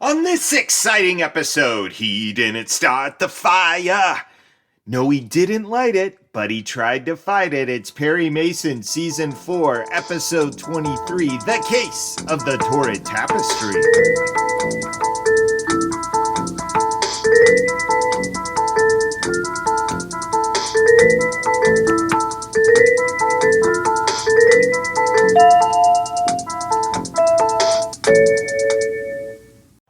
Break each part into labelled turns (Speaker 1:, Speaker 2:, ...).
Speaker 1: On this exciting episode, he didn't start the fire. No, he didn't light it, but he tried to fight it. It's Perry Mason, Season 4, Episode 23, The Case of the Torrid Tapestry.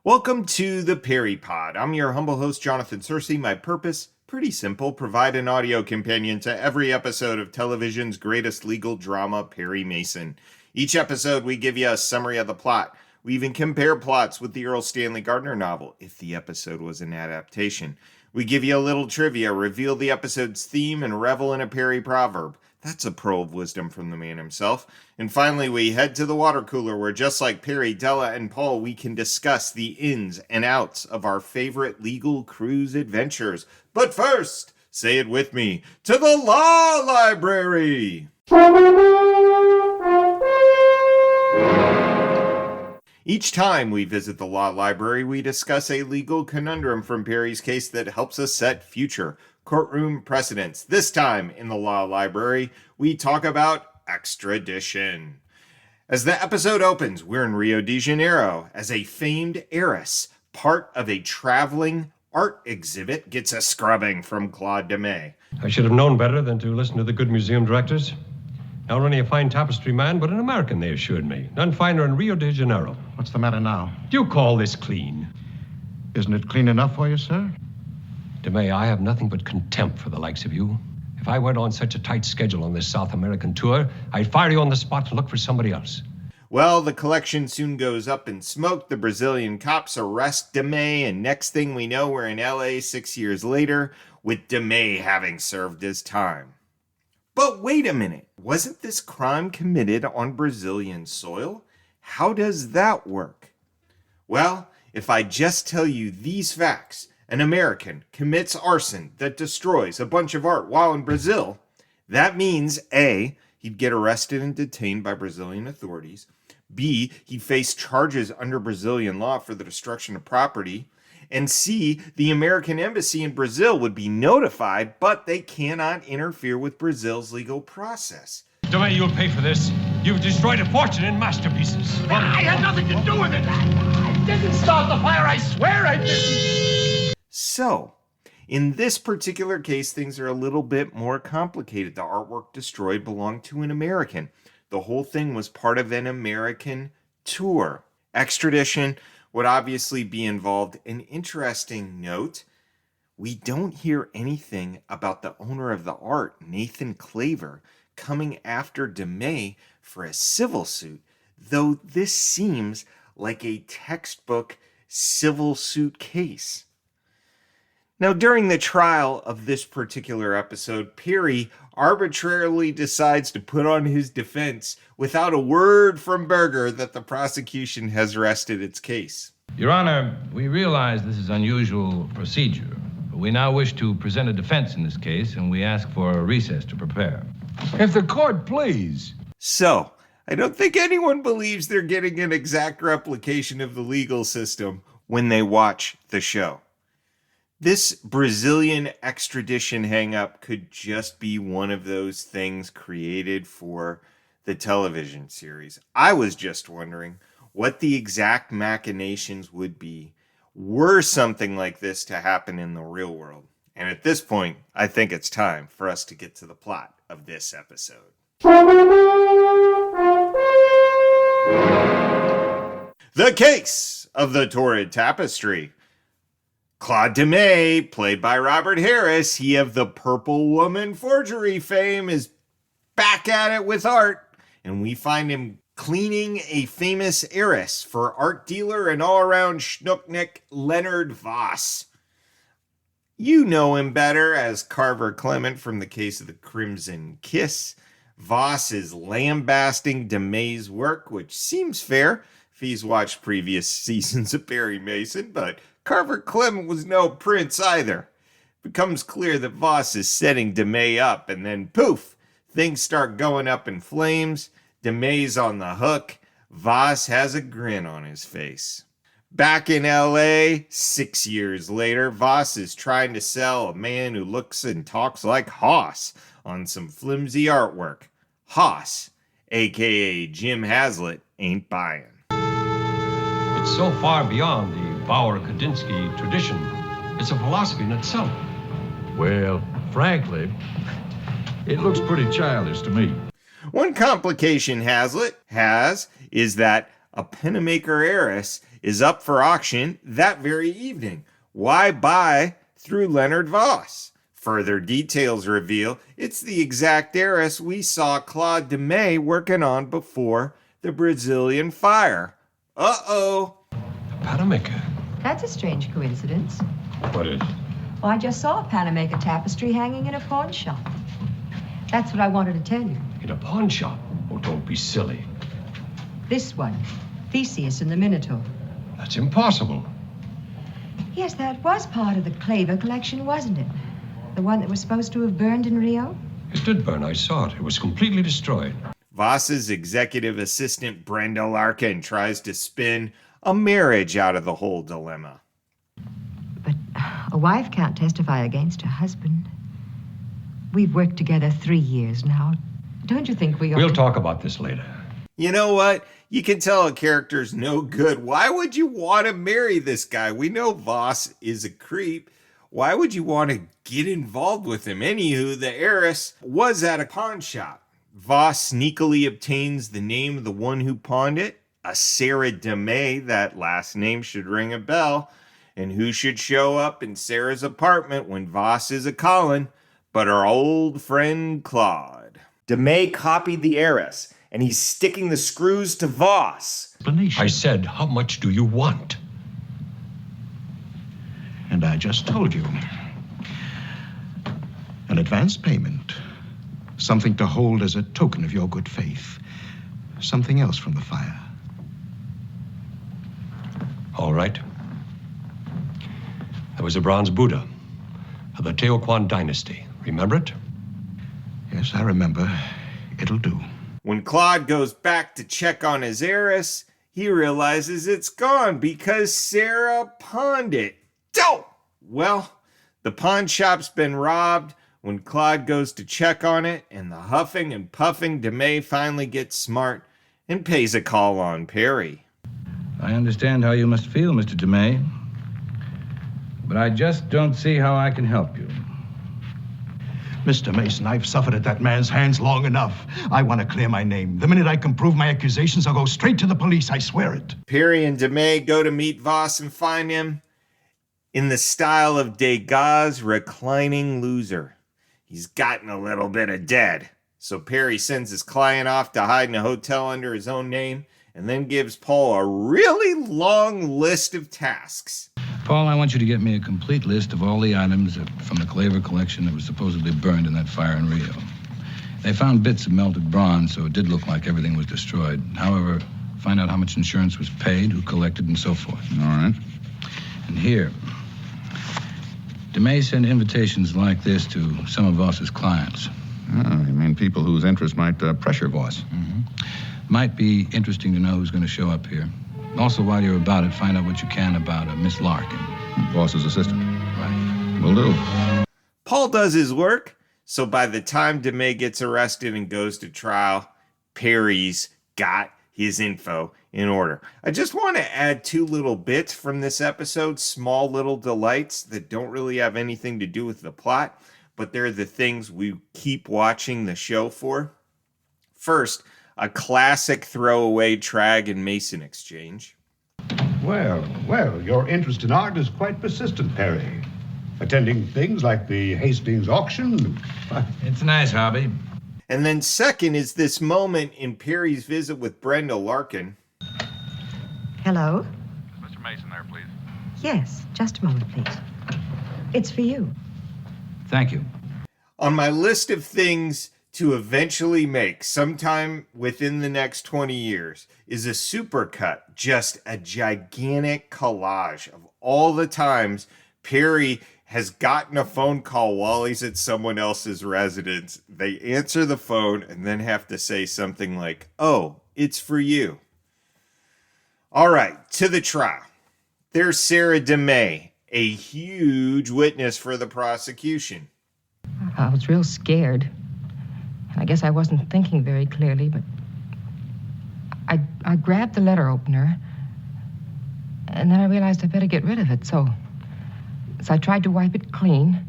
Speaker 1: Welcome to the Perry Pod. I'm your humble host, Jonathan Searcy. My purpose, pretty simple, provide an audio companion to every episode of television's greatest legal drama, Perry Mason. Each episode, we give you a summary of the plot. We even compare plots with the Earl Stanley Gardner novel, if the episode was an adaptation. We give you a little trivia, reveal the episode's theme, and revel in a Perry proverb. That's a pearl of wisdom from the man himself. And finally, we head to the water cooler where, just like Perry, Della, and Paul, we can discuss the ins and outs of our favorite legal cruise adventures. But first, say it with me, to the law library! Each time we visit the law library, we discuss a legal conundrum from Perry's case that helps us set future courtroom precedents. This time in the law library, we talk about extradition. As the episode opens, we're in Rio de Janeiro as a famed heiress, part of a traveling art exhibit, gets a scrubbing from Claude de May.
Speaker 2: I should have known better than to listen to the good museum directors. Not only a fine tapestry man, but an American, they assured me. None finer in Rio de Janeiro.
Speaker 3: What's the matter now?
Speaker 2: Do you call this clean?
Speaker 3: Isn't it clean enough for you, sir?
Speaker 2: DeMay, I have nothing but contempt for the likes of you. If I went on such a tight schedule on this South American tour, I'd fire you on the spot and look for somebody else.
Speaker 1: Well, the collection soon goes up in smoke. The Brazilian cops arrest DeMay, and next thing we know, we're in LA 6 years later, with DeMay having served his time. But wait a minute, wasn't this crime committed on Brazilian soil? How does that work? Well, if I just tell you these facts, an American commits arson that destroys a bunch of art while in Brazil, that means A, he'd get arrested and detained by Brazilian authorities, B, he'd face charges under Brazilian law for the destruction of property, and C, the American embassy in Brazil would be notified, but they cannot interfere with Brazil's legal process.
Speaker 2: DeMay, you'll pay for this. You've destroyed a fortune in masterpieces.
Speaker 4: I had nothing to do with it. I didn't start the fire. I swear I didn't.
Speaker 1: So, in this particular case, things are a little bit more complicated. The artwork destroyed belonged to an American. The whole thing was part of an American tour. Extradition would obviously be involved. An interesting note, we don't hear anything about the owner of the art, Nathan Claver, coming after DeMay for a civil suit, though this seems like a textbook civil suit case. Now, during the trial of this particular episode, Perry arbitrarily decides to put on his defense without a word from Berger that the prosecution has rested its case.
Speaker 5: Your Honor, we realize this is unusual procedure, but we now wish to present a defense in this case, and we ask for a recess to prepare.
Speaker 4: If the court please.
Speaker 1: So, I don't think anyone believes they're getting an exact replication of the legal system when they watch the show. This Brazilian extradition hang-up could just be one of those things created for the television series. I was just wondering what the exact machinations would be were something like this to happen in the real world. And at this point, I think it's time for us to get to the plot of this episode. The Case of the Torrid Tapestry. Claude de May, played by Robert Harris, he of the Purple Woman forgery fame, is back at it with art, and we find him cleaning a famous heiress for art dealer and all-around schnooknick Leonard Voss. You know him better as Carver Clement from The Case of the Crimson Kiss. Voss is lambasting de May's work, which seems fair if he's watched previous seasons of Perry Mason, but Carver Clement was no prince either. It becomes clear that Voss is setting de May up, and then poof, things start going up in flames. de May's on the hook. Voss has a grin on his face. Back in LA, 6 years later, Voss is trying to sell a man who looks and talks like Hoss on some flimsy artwork. Hoss, aka Jim Hazlitt, ain't buying.
Speaker 2: It's so far beyond the Bauer-Kandinsky tradition. It's a philosophy in itself.
Speaker 6: Well, frankly, it looks pretty childish to me.
Speaker 1: One complication Hazlitt has is that a Pennamaker heiress is up for auction that very evening. Why buy through Leonard Voss? Further details reveal it's the exact heiress we saw Claude DeMay working on before the Brazilian fire. Uh-oh.
Speaker 2: A Panamaker.
Speaker 7: That's a strange coincidence.
Speaker 2: What is?
Speaker 7: Well, I just saw a Panamaker tapestry hanging in a pawn shop. That's what I wanted to tell you.
Speaker 2: In a pawn shop? Oh, don't be silly.
Speaker 7: This one, Theseus and the Minotaur.
Speaker 2: That's impossible.
Speaker 7: Yes, that was part of the Claver collection, wasn't it? The one that was supposed to have burned in Rio?
Speaker 2: It did burn. I saw it. It was completely destroyed.
Speaker 1: Voss's executive assistant Brenda Larkin tries to spin a marriage out of the whole dilemma.
Speaker 7: But a wife can't testify against her husband. We've worked together 3 years now. Don't you think we ought
Speaker 2: We'll
Speaker 7: to...
Speaker 2: talk about this later.
Speaker 1: You know what? You can tell a character's no good. Why would you want to marry this guy? We know Voss is a creep. Why would you want to get involved with him? Anywho, the heiress was at a pawn shop. Voss sneakily obtains the name of the one who pawned it, a Sarah DeMay. That last name should ring a bell. And who should show up in Sarah's apartment when Voss is a-callin' but our old friend Claude. DeMay copied the heiress, and he's sticking the screws to Voss.
Speaker 2: I said, how much do you want?
Speaker 3: And I just told you. An advance payment. Something to hold as a token of your good faith. Something else from the fire.
Speaker 2: All right. There was a bronze Buddha of the Teotihuacan dynasty. Remember it?
Speaker 3: Yes, I remember. It'll do.
Speaker 1: When Claude goes back to check on his heiress, he realizes it's gone because Sarah pawned it. Dope! Well, the pawn shop's been robbed when Claude goes to check on it, and the huffing and puffing DeMay finally gets smart and pays a call on Perry.
Speaker 5: I understand how you must feel, Mr. DeMay, but I just don't see how I can help you.
Speaker 3: Mr. Mason, I've suffered at that man's hands long enough. I want to clear my name. The minute I can prove my accusations, I'll go straight to the police. I swear it.
Speaker 1: Perry and DeMay go to meet Voss and find him in the style of Degas' reclining loser. He's gotten a little bit of dead. So Perry sends his client off to hide in a hotel under his own name and then gives Paul a really long list of tasks.
Speaker 5: Paul, I want you to get me a complete list of all the items from the Claver collection that was supposedly burned in that fire in Rio. They found bits of melted bronze, so it did look like everything was destroyed. However, find out how much insurance was paid, who collected, and so forth.
Speaker 6: All right.
Speaker 5: And here, DeMay sent invitations like this to some of Voss's clients.
Speaker 6: Oh, you mean people whose interests might pressure Voss?
Speaker 5: Mm-hmm. Might be interesting to know who's going to show up here. Also, while you're about it, find out what you can about Miss Larkin.
Speaker 6: Voss's assistant.
Speaker 5: Right.
Speaker 6: Will do.
Speaker 1: Paul does his work, so by the time DeMay gets arrested and goes to trial, Perry's got his info in order. I just want to add 2 little bits from this episode, small little delights that don't really have anything to do with the plot, but they're the things we keep watching the show for. First, a classic throwaway Trag and Mason exchange.
Speaker 8: Well, your interest in art is quite persistent, Perry. Attending things like the Hastings auction.
Speaker 5: It's a nice hobby.
Speaker 1: And then second is this moment in Perry's visit with Brenda Larkin.
Speaker 7: Hello?
Speaker 9: Mr. Mason there, please.
Speaker 7: Yes, just a moment, please. It's for you.
Speaker 5: Thank you.
Speaker 1: On my list of things to eventually make sometime within the next 20 years is a supercut, just a gigantic collage of all the times Perry has gotten a phone call while he's at someone else's residence. They answer the phone and then have to say something like, "Oh, it's for you." All right, to the trial. There's Sarah DeMay, a huge witness for the prosecution.
Speaker 7: I was real scared. I guess I wasn't thinking very clearly, but I grabbed the letter opener, and then I realized I better get rid of it, so I tried to wipe it clean,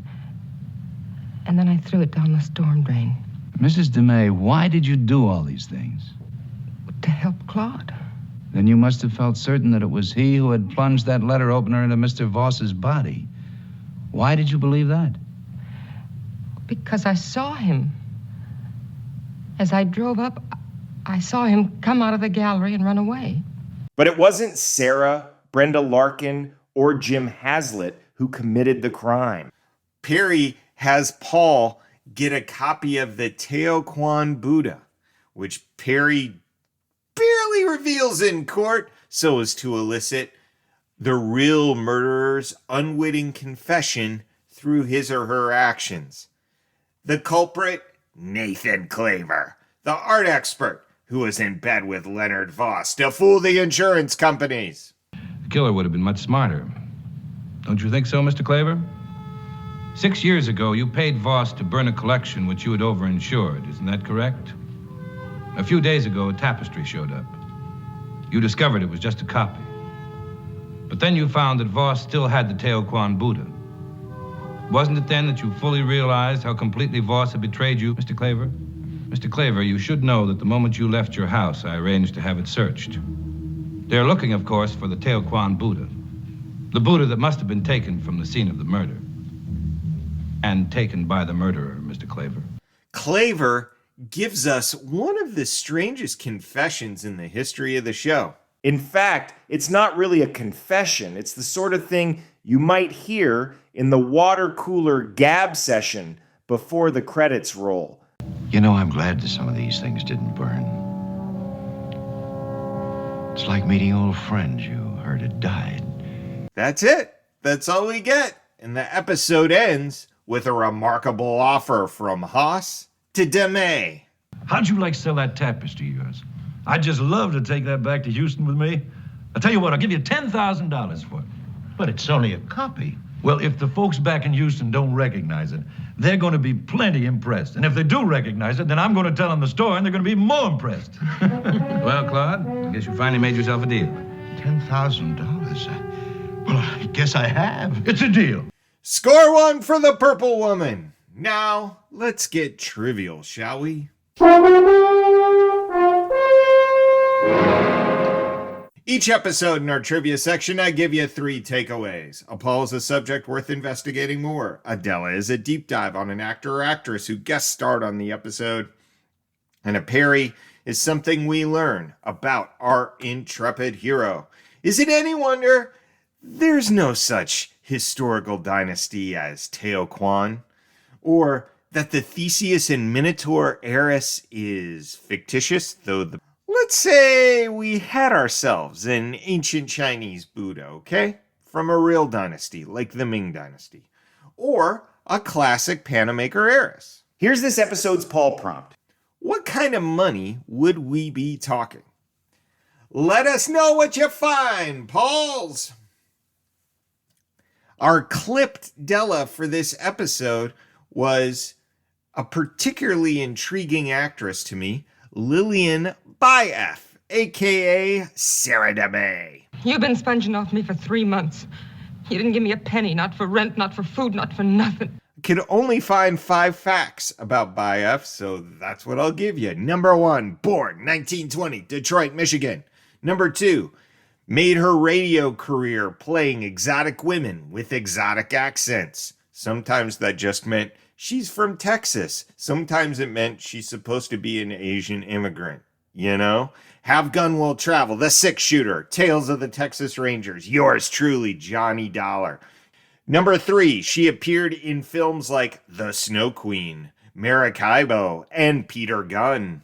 Speaker 7: and then I threw it down the storm drain.
Speaker 5: Mrs. DeMay, why did you do all these things?
Speaker 7: To help Claude.
Speaker 5: Then you must have felt certain that it was he who had plunged that letter opener into Mr. Voss's body. Why did you believe that?
Speaker 7: Because I saw him. As I drove up, I saw him come out of the gallery and run away.
Speaker 1: But it wasn't Sarah, Brenda Larkin, or Jim Hazlitt who committed the crime. Perry has Paul get a copy of the Teotihuacan Buddha, which Perry barely reveals in court so as to elicit the real murderer's unwitting confession through his or her actions. The culprit, Nathan Claver, the art expert who was in bed with Leonard Voss to fool the insurance companies.
Speaker 5: The killer would have been much smarter. Don't you think so, Mr. Claver? 6 years ago, you paid Voss to burn a collection which you had overinsured. Isn't that correct? A few days ago, a Tapestry showed up. You discovered it was just a copy. But then you found that Voss still had the Teotihuacan Buddha. Wasn't it then that you fully realized how completely Voss had betrayed you, Mr. Claver? Mr. Claver, you should know that the moment you left your house, I arranged to have it searched. They're looking, of course, for the Teotihuacan Buddha. The Buddha that must have been taken from the scene of the murder. And taken by the murderer, Mr. Claver.
Speaker 1: Claver gives us one of the strangest confessions in the history of the show. In fact, it's not really a confession. It's the sort of thing you might hear in the water cooler gab session before the credits roll.
Speaker 10: You know, I'm glad that some of these things didn't burn. It's like meeting old friends you heard had died.
Speaker 1: That's it. That's all we get. And the episode ends with a remarkable offer from Haas to DeMay.
Speaker 6: How'd you like to sell that tapestry of yours? I'd just love to take that back to Houston with me. I'll tell you what, I'll give you $10,000 for it.
Speaker 3: But it's only a copy.
Speaker 6: Well, if the folks back in Houston don't recognize it, they're going to be plenty impressed. And if they do recognize it, then I'm going to tell them the story, and they're going to be more impressed.
Speaker 5: Well, Claude, I guess you finally made yourself a deal.
Speaker 3: $10,000? Well, I guess I have.
Speaker 6: It's a deal.
Speaker 1: Score one for the Purple Woman. Now, let's get trivial, shall we? Each episode in our trivia section, I give you 3 takeaways. A Paul is a subject worth investigating more. Adela is a deep dive on an actor or actress who guest starred on the episode. And a Perry is something we learn about our intrepid hero. Is it any wonder there's no such historical dynasty as Teotihuacan? Or that the Theseus and Minotaur heiress is fictitious, though let's say we had ourselves an ancient Chinese Buddha, okay? From a real dynasty, like the Ming Dynasty. Or a classic Panamaker heiress. Here's this episode's Paul prompt. What kind of money would we be talking? Let us know what you find, Pauls! Our clipped Della for this episode was a particularly intriguing actress to me, Lillian Bayef, a.k.a. Sarah DeMay.
Speaker 7: You've been sponging off me for 3 months. You didn't give me a penny, not for rent, not for food, not for nothing.
Speaker 1: Could only find 5 facts about Bayef, so that's what I'll give you. Number 1, born 1920, Detroit, Michigan. Number 2, made her radio career playing exotic women with exotic accents. Sometimes that just meant she's from Texas. Sometimes it meant she's supposed to be an Asian immigrant. You know? Have Gun Will Travel, The Six Shooter, Tales of the Texas Rangers, yours truly, Johnny Dollar. Number 3, she appeared in films like The Snow Queen, Maracaibo, and Peter Gunn.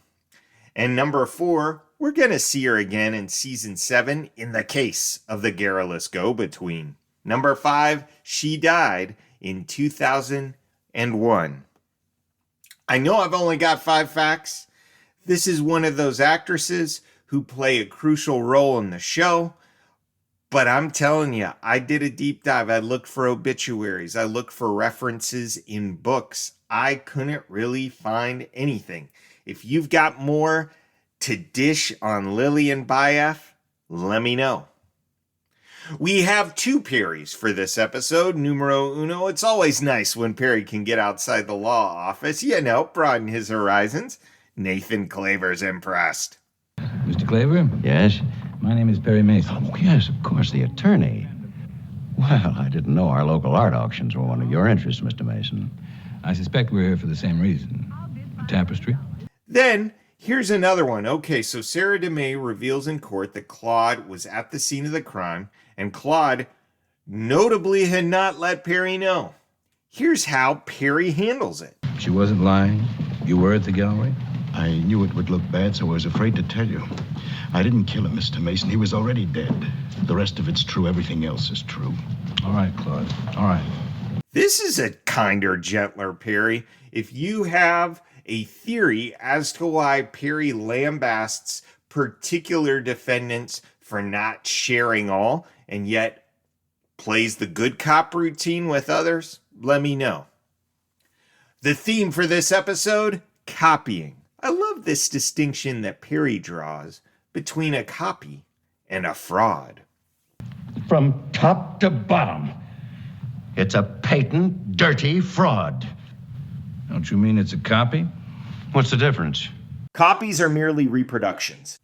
Speaker 1: And number 4, we're going to see her again in Season 7 in The Case of the Garrulous Go-Between. Number 5, she died in 2001. I know I've only got 5 facts. This is one of those actresses who play a crucial role in the show, But I'm telling you, I did a deep dive. I looked for obituaries. I looked for references in books. I couldn't really find anything. If you've got more to dish on Lillian Bayef, let me know. We have two Perrys for this episode, numero uno. It's always nice when Perry can get outside the law office, broaden his horizons. Nathan Claver's impressed.
Speaker 5: Mr. Claver?
Speaker 10: Yes?
Speaker 5: My name is Perry Mason.
Speaker 10: Oh, yes, of course, the attorney. Well, I didn't know our local art auctions were one of your interests, Mr. Mason.
Speaker 5: I suspect we're here for the same reason. Tapestry?
Speaker 1: Then, here's another one. Okay, so Sarah DeMay reveals in court that Claude was at the scene of the crime, and Claude notably had not let Perry know. Here's how Perry handles it.
Speaker 5: She wasn't lying. You were at the gallery?
Speaker 3: I knew it would look bad, so I was afraid to tell you. I didn't kill him, Mr. Mason. He was already dead. The rest of it's true. Everything else is true.
Speaker 5: All right, Claude. All right.
Speaker 1: This is a kinder, gentler Perry. If you have a theory as to why Perry lambasts particular defendants for not sharing all and yet plays the good cop routine with others, let me know. The theme for this episode, copying. I love this distinction that Perry draws between a copy and a fraud.
Speaker 4: From top to bottom, it's a patent, dirty fraud.
Speaker 5: Don't you mean it's a copy?
Speaker 10: What's the difference?
Speaker 1: Copies are merely reproductions.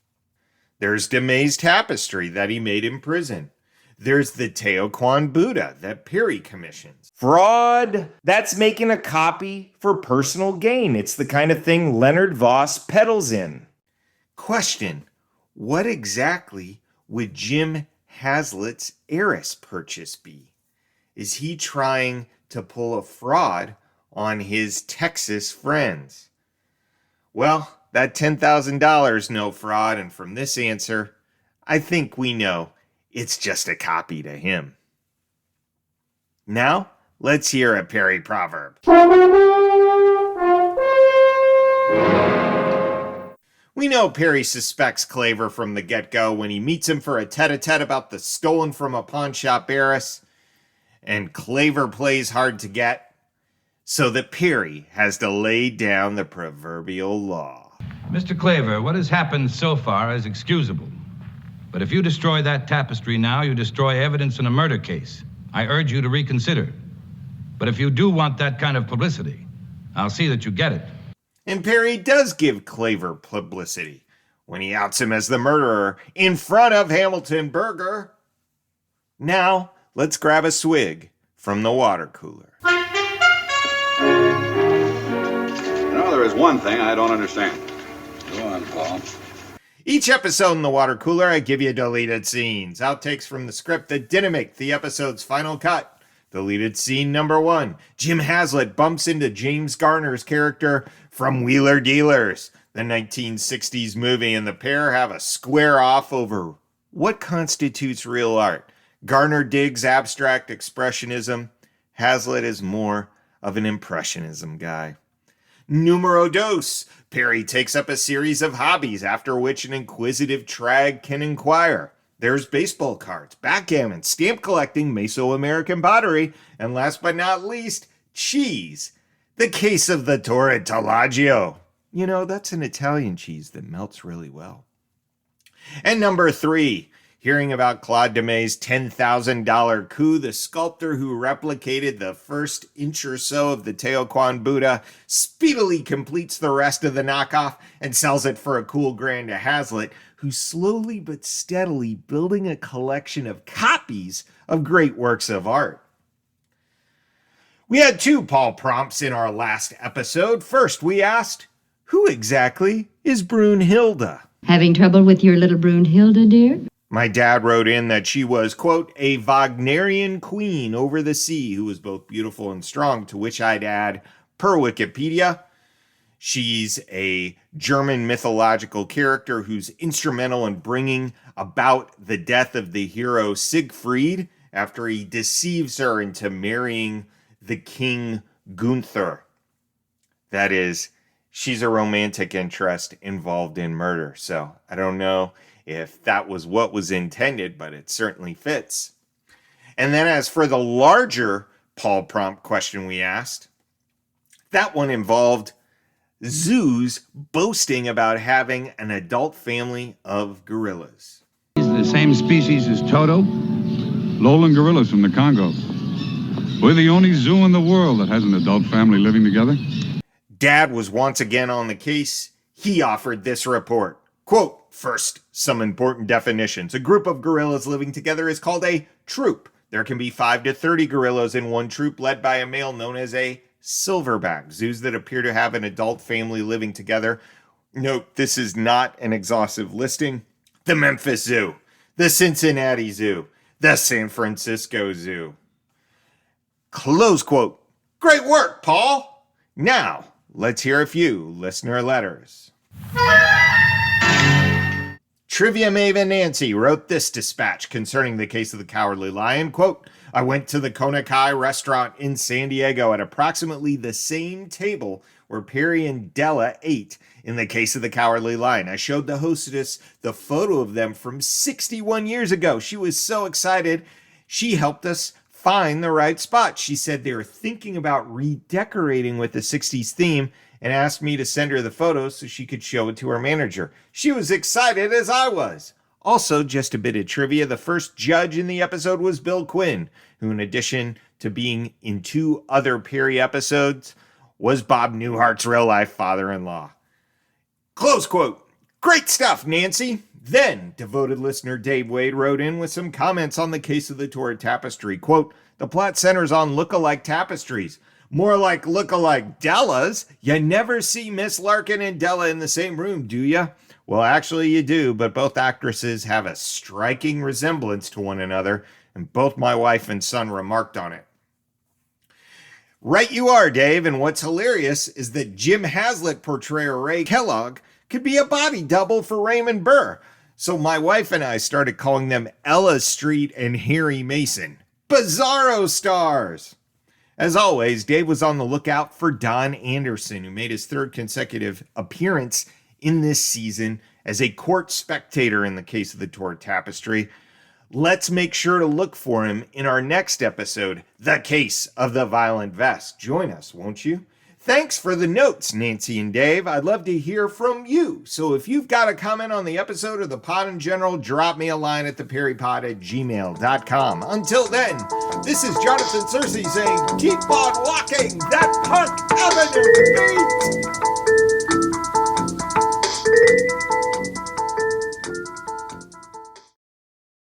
Speaker 1: There's DeMay's Tapestry that he made in prison. There's the Teotihuacan Buddha that Perry commissions. Fraud, that's making a copy for personal gain. It's the kind of thing Leonard Voss peddles in. Question, what exactly would Jim Hazlitt's heiress purchase be? Is he trying to pull a fraud on his Texas friends? Well, that $10,000, no fraud, and from this answer, I think we know it's just a copy to him. Now, let's hear a Perry proverb. We know Perry suspects Claver from the get-go when he meets him for a tete-a-tete about the stolen from a pawn shop heiress, and Claver plays hard to get, so that Perry has to lay down the proverbial law.
Speaker 5: Mr. Claver, what has happened so far is excusable. But if you destroy that tapestry now, you destroy evidence in a murder case. I urge you to reconsider. But if you do want that kind of publicity, I'll see that you get it.
Speaker 1: And Perry does give Claver publicity when he outs him as the murderer in front of Hamilton Burger. Now, let's grab a swig from the water cooler.
Speaker 9: You know, there is one thing I don't understand.
Speaker 5: Go on, Paul.
Speaker 1: Each episode in the water cooler, I give you deleted scenes, outtakes from the script that didn't make the episode's final cut. Deleted scene number 1. Jim Hazlitt bumps into James Garner's character from Wheeler Dealers, the 1960s movie, and the pair have a square off over what constitutes real art. Garner digs abstract expressionism. Hazlitt is more of an impressionism guy. Numero dos. Perry takes up a series of hobbies after which an inquisitive trag can inquire. There's baseball cards, backgammon, stamp collecting, Mesoamerican pottery, and last but not least, cheese. The case of the Torrid Tallagio. You know, that's an Italian cheese that melts really well. And number 3, hearing about Claude DeMay's $10,000 coup, the sculptor who replicated the first inch or so of the Teotihuacan Buddha speedily completes the rest of the knockoff and sells it for a cool grand to Hazlitt, who's slowly but steadily building a collection of copies of great works of art. We had 2 Paul prompts in our last episode. First, we asked, who exactly is Brunhilde?
Speaker 11: Having trouble with your little Brunhilde, dear?
Speaker 1: My dad wrote in that she was, quote, a Wagnerian queen over the sea who was both beautiful and strong, to which I'd add, per Wikipedia, she's a German mythological character who's instrumental in bringing about the death of the hero Siegfried after he deceives her into marrying the king Gunther. That is, she's a romantic interest involved in murder. So I don't know if that was what was intended, but it certainly fits. And then as for the larger Paul prompt question we asked, that one involved zoos boasting about having an adult family of gorillas.
Speaker 12: Is the same species as Toto?
Speaker 13: Lowland gorillas from the Congo. We're the only zoo in the world that has an adult family living together.
Speaker 1: Dad was once again on the case. He offered this report. Quote, first, some important definitions. A group of gorillas living together is called a troop. There can be 5 to 30 gorillas in one troop led by a male known as a silverback. Zoos that appear to have an adult family living together. Note, this is not an exhaustive listing. The Memphis Zoo, the Cincinnati Zoo, the San Francisco Zoo. Close quote. Great work, Paul. Now, let's hear a few listener letters. Trivia maven Nancy wrote this dispatch concerning the case of the Cowardly Lion. Quote, I went to the Konakai restaurant in San Diego at approximately the same table where Perry and Della ate in the case of the Cowardly Lion. I showed the hostess the photo of them from 61 years ago. She was so excited. She helped us find the right spot. She said they were thinking about redecorating with the 60s theme and asked me to send her the photos so she could show it to her manager. She was excited as I was. Also, just a bit of trivia, the first judge in the episode was Bill Quinn, who in addition to being in 2 other Perry episodes, was Bob Newhart's real-life father-in-law. Close quote. Great stuff, Nancy. Then, devoted listener Dave Wade wrote in with some comments on the case of the Torrid Tapestry. Quote, the plot centers on look-alike tapestries. More like look-alike Dellas. You never see Miss Larkin and Della in the same room, do you? Well, actually you do, but both actresses have a striking resemblance to one another, and both my wife and son remarked on it. Right you are, Dave, and what's hilarious is that Jim Haslett portrayer Ray Kellogg could be a body double for Raymond Burr. So my wife and I started calling them Ella Street and Harry Mason. Bizarro stars! As always, Dave was on the lookout for Don Anderson, who made his 3rd consecutive appearance in this season as a court spectator in the case of the Torrid Tapestry. Let's make sure to look for him in our next episode, The Case of the Violent Vest. Join us, won't you? Thanks for the notes, Nancy and Dave. I'd love to hear from you. So if you've got a comment on the episode or the pod in general, drop me a line at theperrypod@gmail.com. Until then, this is Jonathan Searcy saying, keep on walking that Park Avenue beat!